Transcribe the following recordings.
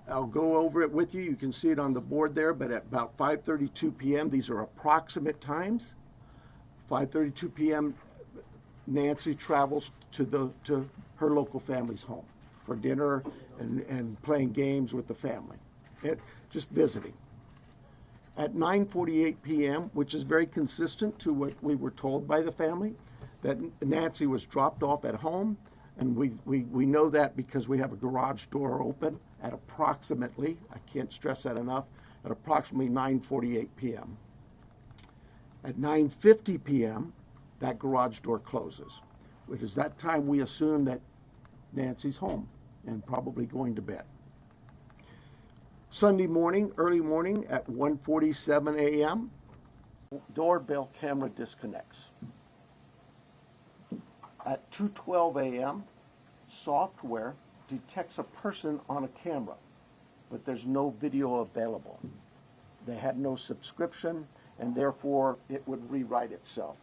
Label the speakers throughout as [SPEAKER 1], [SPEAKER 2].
[SPEAKER 1] I'll go over it with you. You can see it on the board there, but at about 5:32 p.m., these are approximate times. 5:32 p.m., Nancy travels to her local family's home for dinner and playing games with the family, just visiting. At 9:48 p.m., which is very consistent to what we were told by the family, that Nancy was dropped off at home, and we know that because we have a garage door open at approximately, I can't stress that enough, at approximately 9:48 p.m. At 9:50 p.m., that garage door closes. It is that time we assume that Nancy's home and probably going to bed. Sunday morning, early morning at 1:47 a.m., doorbell camera disconnects. At 2:12 a.m., software detects a person on a camera, but there's no video available. They had no subscription, and therefore it would rewrite itself.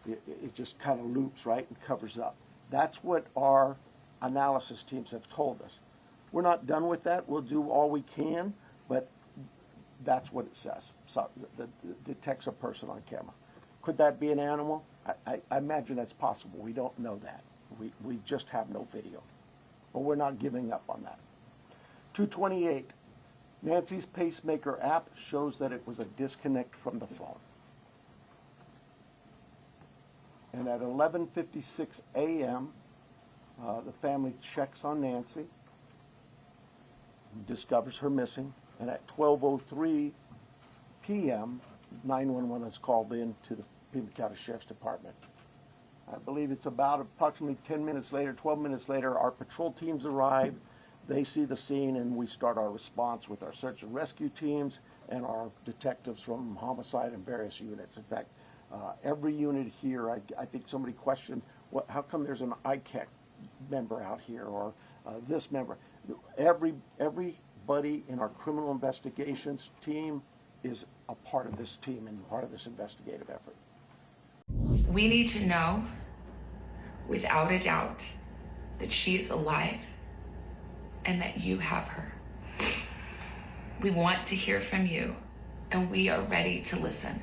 [SPEAKER 1] It just kind of loops, right, and covers up. That's what our analysis teams have told us. We're not done with that. We'll do all we can, but that's what it says. So it detects a person on camera. Could that be an animal? I imagine that's possible. We don't know that. We just have no video. But we're not giving up on that. 2:28, Nancy's pacemaker app shows that it was a disconnect from the phone. And at 11:56 a.m., the family checks on Nancy, discovers her missing, and at 12:03 p.m., 911 is called in to the Pima County Sheriff's Department. I believe it's about approximately 10 minutes later, 12 minutes later, our patrol teams arrive. They see the scene, and we start our response with our search and rescue teams and our detectives from homicide and various units. In fact, every unit here, I think somebody questioned, how come there's an ICAC member out here or this member? Everybody in our criminal investigations team is a part of this team and part of this investigative effort.
[SPEAKER 2] We need to know, without a doubt, that she is alive and that you have her. We want to hear from you, and we are ready to listen.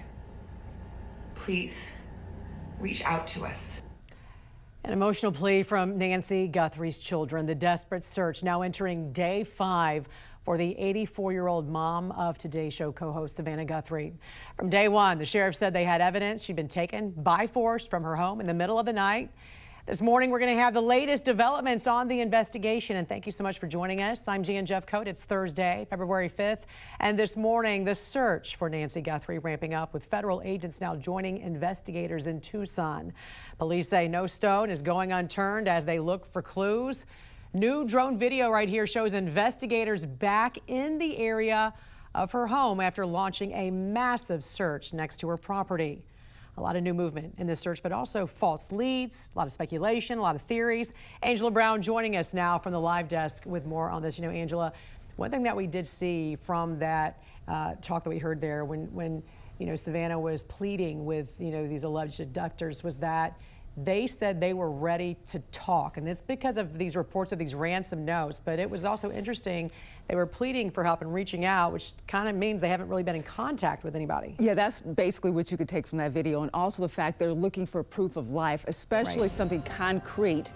[SPEAKER 2] Please reach out to us.
[SPEAKER 3] An emotional plea from Nancy Guthrie's children. The desperate search now entering day 5 for the 84-year-old mom of Today Show co-host Savannah Guthrie. From day 1, the sheriff said they had evidence she'd been taken by force from her home in the middle of the night. This morning, we're going to have the latest developments on the investigation. And thank you so much for joining us. I'm Gian Jeff Cote. It's Thursday, February 5th. And this morning, the search for Nancy Guthrie ramping up with federal agents now joining investigators in Tucson. Police say no stone is going unturned as they look for clues. New drone video right here shows investigators back in the area of her home after launching a massive search next to her property. A lot of new movement in this search, but also false leads, a lot of speculation, a lot of theories. Angela Brown joining us now from the live desk with more on this. You know, Angela, one thing that we did see from that talk that we heard there when you know, Savannah was pleading with, you know, these alleged abductors was that they said they were ready to talk. And it's because of these reports of these ransom notes. But it was also interesting. They were pleading for help and reaching out, which kind of means they haven't really been in contact with anybody. Yeah, that's basically what you could take from that video. And also the fact they're looking for proof of life, especially something concrete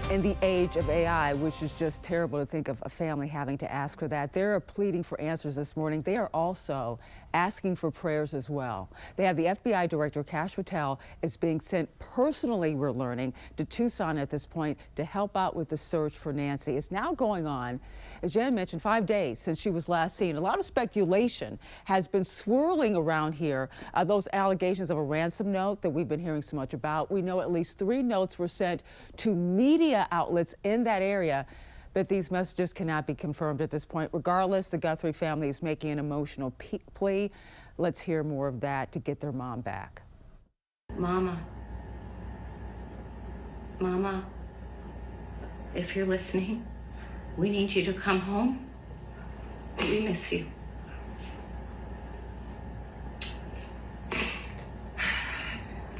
[SPEAKER 3] in the age of AI, which is just terrible to think of a family having to ask for that. They're pleading for answers this morning. They are also asking for prayers as well. They have the FBI director, Kash Patel, is being sent personally, we're learning, to Tucson at this point to help out with the search for Nancy. It's now going on, as Jan mentioned, 5 days since she was last seen. A lot of speculation has been swirling around here. Those allegations of a ransom note that we've been hearing so much about. We know at least 3 notes were sent to media outlets in that area, but these messages cannot be confirmed at this point. Regardless, the Guthrie family is making an emotional plea. Let's hear more of that to get their mom back.
[SPEAKER 2] Mama, if you're listening, we need you to come home. We miss you.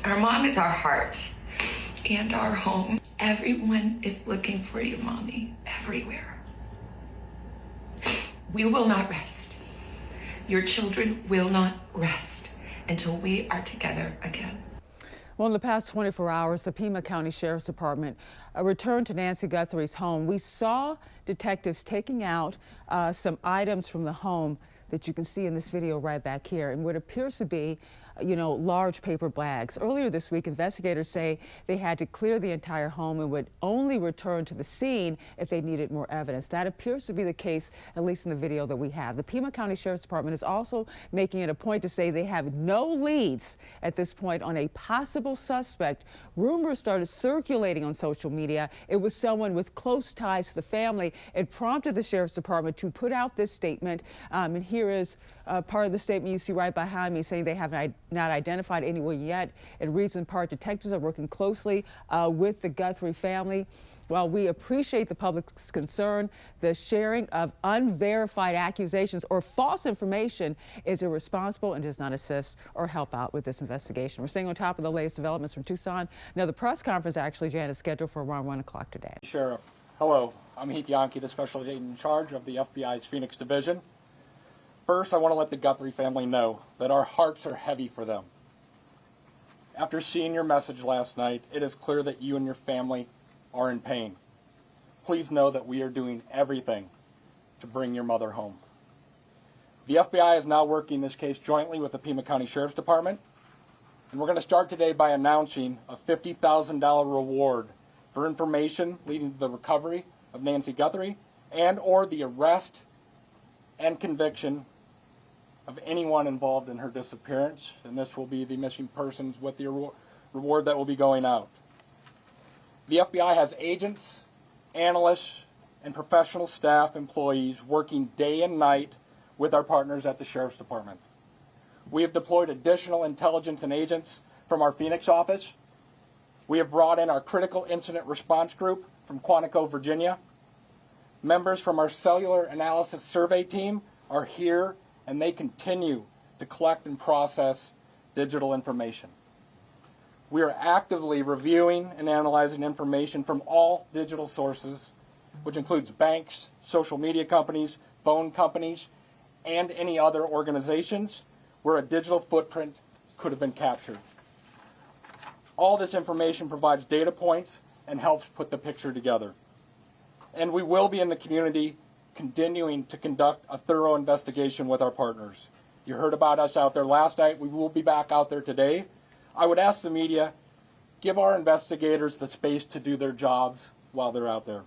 [SPEAKER 2] Our mom is our heart and our home. Everyone is looking for you, Mommy, everywhere. We will not rest. Your children will not rest until we are together again.
[SPEAKER 4] Well, in the past 24 hours, the Pima County Sheriff's Department returned to Nancy Guthrie's home. We saw detectives taking out some items from the home that you can see in this video right back here, and what appears to be, large paper bags. Earlier this week, investigators say they had to clear the entire home and would only return to the scene if they needed more evidence. That appears to be the case, at least in the video that we have. The Pima County Sheriff's Department is also making it a point to say they have no leads at this point on a possible suspect. Rumors started circulating on social media. It was someone with close ties to the family. It prompted the Sheriff's Department to put out this statement. And here is part of the statement you see right behind me, saying they have not identified anyone yet. It reads in part, detectives are working closely with the Guthrie family. While we appreciate the public's concern, the sharing of unverified accusations or false information is irresponsible and does not assist or help out with this investigation. We're staying on top of the latest developments from Tucson. Now, the press conference actually, Jan, is scheduled for around 1 o'clock today.
[SPEAKER 5] Sheriff, hello. I'm Heith Janke, the Special Agent in charge of the FBI's Phoenix Division. First, I want to let the Guthrie family know that our hearts are heavy for them. After seeing your message last night, it is clear that you and your family are in pain. Please know that we are doing everything to bring your mother home. The FBI is now working this case jointly with the Pima County Sheriff's Department, and we're going to start today by announcing a $50,000 reward for information leading to the recovery of Nancy Guthrie and or the arrest and conviction of anyone involved in her disappearance, and this will be the missing persons with the reward that will be going out. The FBI has agents, analysts, and professional staff employees working day and night with our partners at the Sheriff's Department. We have deployed additional intelligence and agents from our Phoenix office. We have brought in our Critical Incident Response Group from Quantico, Virginia. Members from our Cellular Analysis Survey team are here, and they continue to collect and process digital information. We are actively reviewing and analyzing information from all digital sources, which includes banks, social media companies, phone companies, and any other organizations where a digital footprint could have been captured. All this information provides data points and helps put the picture together. And we will be in the community continuing to conduct a thorough investigation with our partners. You heard about us out there last night. We will be back out there today. I would ask the media, give our investigators the space to do their jobs while they're out there.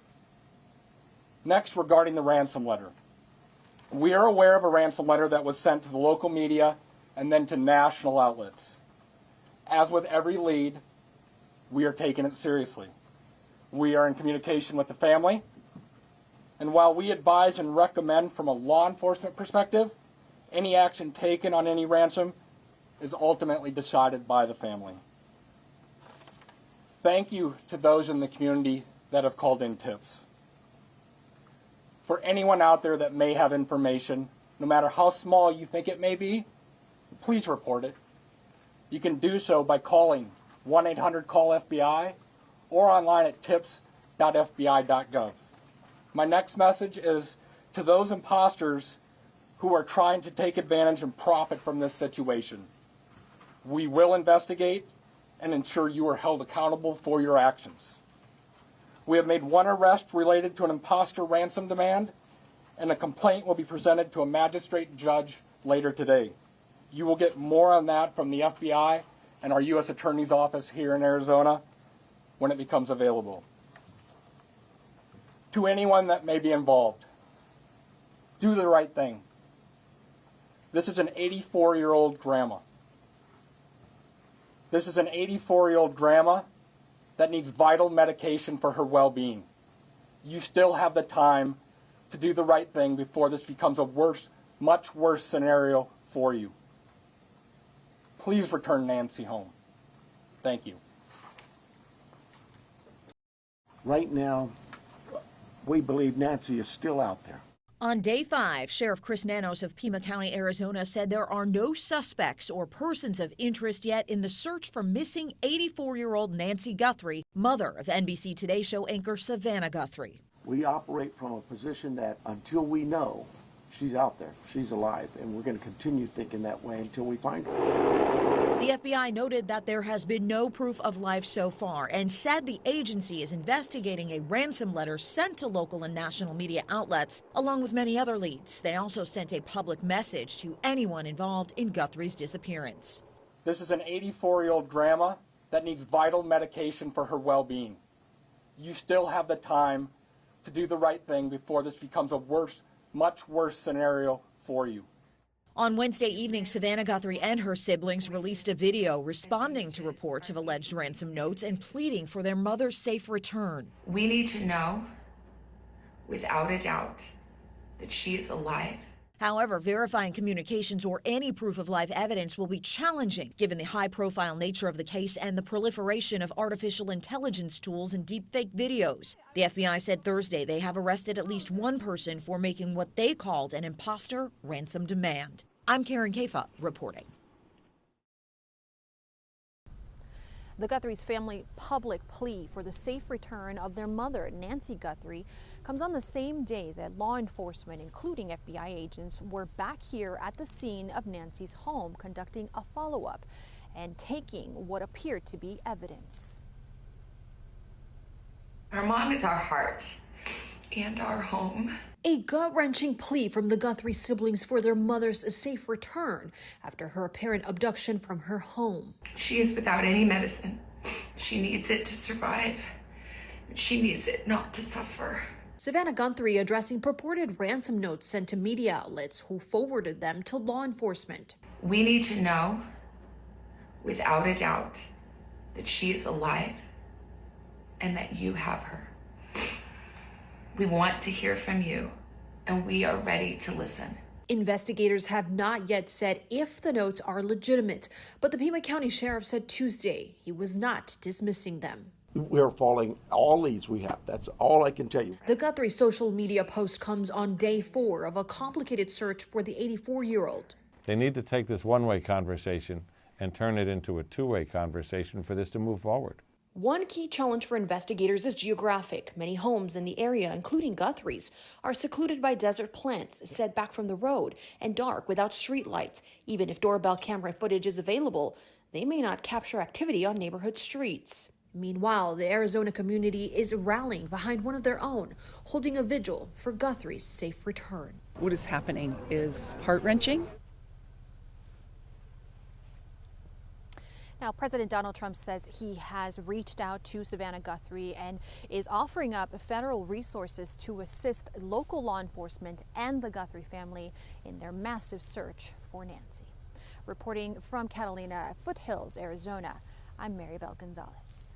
[SPEAKER 5] Next, regarding the ransom letter. We are aware of a ransom letter that was sent to the local media and then to national outlets. As with every lead, we are taking it seriously. We are in communication with the family, and while we advise and recommend from a law enforcement perspective, any action taken on any ransom is ultimately decided by the family. Thank you to those in the community that have called in tips. For anyone out there that may have information, no matter how small you think it may be, please report it. You can do so by calling 1-800-CALL-FBI or online at tips.fbi.gov. My next message is to those imposters who are trying to take advantage and profit from this situation. We will investigate and ensure you are held accountable for your actions. We have made one arrest related to an imposter ransom demand, and a complaint will be presented to a magistrate judge later today. You will get more on that from the FBI and our U.S. Attorney's Office here in Arizona when it becomes available. To anyone that may be involved, do the right thing. This is an 84-year-old grandma. This is an 84-year-old grandma that needs vital medication for her well-being. You still have the time to do the right thing before this becomes a much worse scenario for you. Please return Nancy home. Thank you.
[SPEAKER 1] Right now, we believe Nancy is still out there.
[SPEAKER 6] On day 5, Sheriff Chris Nanos of Pima County, Arizona, said there are no suspects or persons of interest yet in the search for missing 84-year-old Nancy Guthrie, mother of NBC Today Show anchor Savannah Guthrie.
[SPEAKER 1] We operate from a position that until we know she's out there, she's alive, and we're going to continue thinking that way until we find her.
[SPEAKER 6] The FBI noted that there has been no proof of life so far and said the agency is investigating a ransom letter sent to local and national media outlets, along with many other leads. They also sent a public message to anyone involved in Guthrie's disappearance.
[SPEAKER 5] This is an 84-year-old grandma that needs vital medication for her well-being. You still have the time to do the right thing before this becomes a much worse scenario for you.
[SPEAKER 6] On Wednesday evening, Savannah Guthrie and her siblings released a video responding to reports of alleged ransom notes and pleading for their mother's safe return.
[SPEAKER 2] We need to know, without a doubt, that she is alive.
[SPEAKER 6] However, verifying communications or any proof of life evidence will be challenging, given the high-profile nature of the case and the proliferation of artificial intelligence tools and deepfake videos. The FBI said Thursday they have arrested at least one person for making what they called an imposter ransom demand. I'm Karen Kafa reporting.
[SPEAKER 7] The Guthrie's family public plea for the safe return of their mother, Nancy Guthrie, comes on the same day that law enforcement, including FBI agents, were back here at the scene of Nancy's home conducting a follow-up and taking what appeared to be evidence.
[SPEAKER 2] Our mom is our heart and our home.
[SPEAKER 8] A gut-wrenching plea from the Guthrie siblings for their mother's safe return after her apparent abduction from her home.
[SPEAKER 2] She is without any medicine. She needs it to survive. She needs it not to suffer.
[SPEAKER 8] Savannah Guthrie addressing purported ransom notes sent to media outlets who forwarded them to law enforcement.
[SPEAKER 2] We need to know, without a doubt, that she is alive and that you have her. We want to hear from you, and we are ready to listen.
[SPEAKER 8] Investigators have not yet said if the notes are legitimate, but the Pima County Sheriff said Tuesday he was not dismissing them.
[SPEAKER 1] We're following all leads we have. That's all I can tell you.
[SPEAKER 8] The Guthrie social media post comes on day 4 of a complicated search for the 84-year-old.
[SPEAKER 9] They need to take this one-way conversation and turn it into a two-way conversation for this to move forward.
[SPEAKER 8] One key challenge for investigators is geographic. Many homes in the area, including Guthrie's, are secluded by desert plants, set back from the road, and dark without streetlights. Even if doorbell camera footage is available, they may not capture activity on neighborhood streets. Meanwhile, the Arizona community is rallying behind one of their own, holding a vigil for Guthrie's safe return.
[SPEAKER 10] What is happening is heart-wrenching.
[SPEAKER 7] Now, President Donald Trump says he has reached out to Savannah Guthrie and is offering up federal resources to assist local law enforcement and the Guthrie family in their massive search for Nancy. Reporting from Catalina Foothills, Arizona, I'm Maribel Gonzalez.